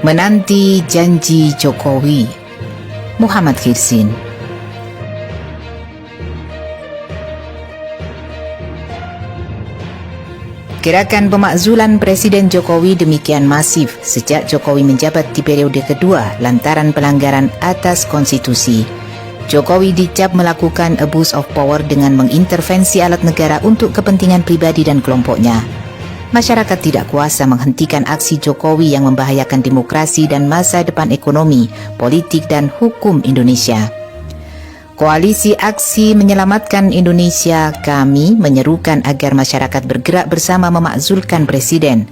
Menanti janji Jokowi. Muhammad Khirsin. Gerakan pemakzulan Presiden Jokowi demikian masif sejak Jokowi menjabat di periode kedua lantaran pelanggaran atas konstitusi. Jokowi dicap melakukan abuse of power dengan mengintervensi alat negara untuk kepentingan pribadi dan kelompoknya. Masyarakat tidak kuasa menghentikan aksi Jokowi yang membahayakan demokrasi dan masa depan ekonomi, politik dan hukum Indonesia. Koalisi Aksi Menyelamatkan Indonesia Kami menyerukan agar masyarakat bergerak bersama memakzulkan Presiden.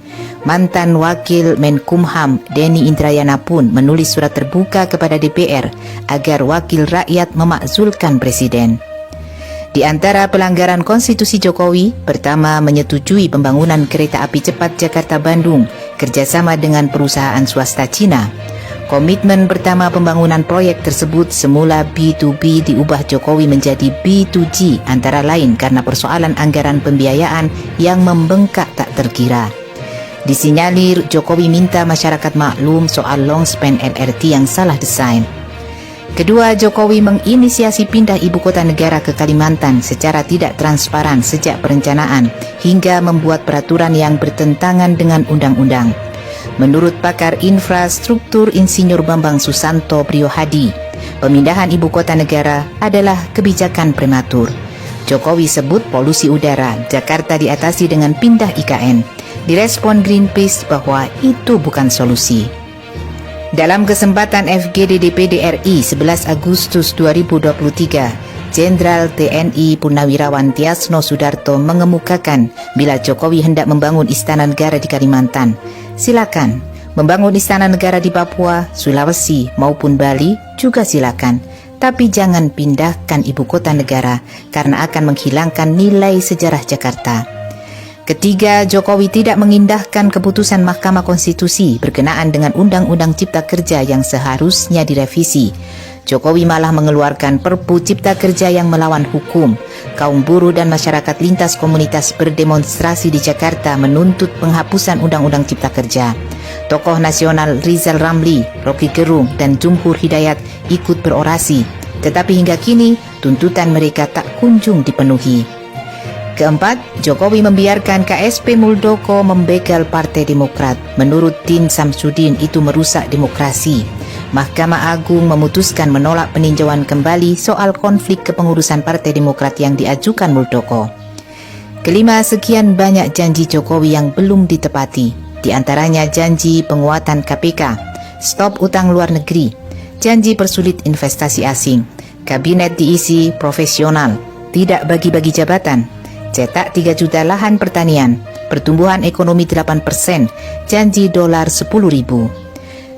Mantan Wakil Menkumham Denny Indrayana pun menulis surat terbuka kepada DPR agar wakil rakyat memakzulkan Presiden. Di antara pelanggaran konstitusi Jokowi, pertama menyetujui pembangunan kereta api cepat Jakarta-Bandung kerjasama dengan perusahaan swasta Cina. Komitmen pertama pembangunan proyek tersebut semula B2B diubah Jokowi menjadi B2G antara lain karena persoalan anggaran pembiayaan yang membengkak tak terkira. Disinyalir Jokowi minta masyarakat maklum soal long span LRT yang salah desain. Kedua, Jokowi menginisiasi pindah ibu kota negara ke Kalimantan secara tidak transparan sejak perencanaan hingga membuat peraturan yang bertentangan dengan undang-undang. Menurut pakar infrastruktur Insinyur Bambang Susanto Priyohadi, pemindahan ibu kota negara adalah kebijakan prematur. Jokowi sebut polusi udara Jakarta diatasi dengan pindah IKN. Direspon Greenpeace bahwa itu bukan solusi. Dalam kesempatan FGD DPD RI 11 Agustus 2023, Jenderal TNI Purnawirawan Tiasno Sudarto mengemukakan bila Jokowi hendak membangun istana negara di Kalimantan, silakan. Membangun istana negara di Papua, Sulawesi maupun Bali juga silakan. Tapi jangan pindahkan ibu kota negara karena akan menghilangkan nilai sejarah Jakarta. Ketiga, Jokowi tidak mengindahkan keputusan Mahkamah Konstitusi berkenaan dengan Undang-Undang Cipta Kerja yang seharusnya direvisi. Jokowi malah mengeluarkan Perpu Cipta Kerja yang melawan hukum. Kaum buruh dan masyarakat lintas komunitas berdemonstrasi di Jakarta menuntut penghapusan Undang-Undang Cipta Kerja. Tokoh nasional Rizal Ramli, Rocky Gerung, dan Jumhur Hidayat ikut berorasi, tetapi hingga kini tuntutan mereka tak kunjung dipenuhi. Keempat, Jokowi membiarkan KSP Muldoko membegal Partai Demokrat. Menurut Din Samsudin, itu merusak demokrasi. Mahkamah Agung memutuskan menolak peninjauan kembali soal konflik kepengurusan Partai Demokrat yang diajukan Muldoko. Kelima, sekian banyak janji Jokowi yang belum ditepati. Di antaranya janji penguatan KPK, stop utang luar negeri, janji persulit investasi asing, kabinet diisi profesional, tidak bagi-bagi jabatan, cetak 3 juta lahan pertanian, pertumbuhan ekonomi 8%, janji dolar 10.000.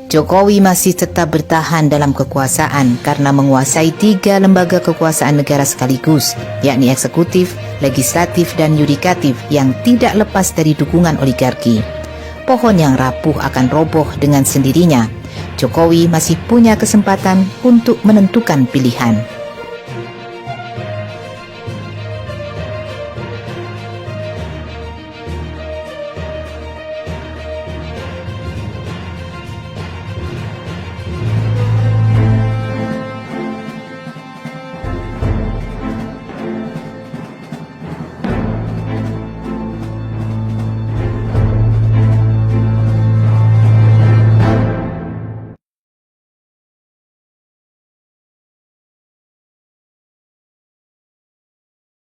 Jokowi masih tetap bertahan dalam kekuasaan karena menguasai 3 lembaga kekuasaan negara sekaligus, yakni eksekutif, legislatif, dan yudikatif yang tidak lepas dari dukungan oligarki. Pohon yang rapuh akan roboh dengan sendirinya. Jokowi masih punya kesempatan untuk menentukan pilihan.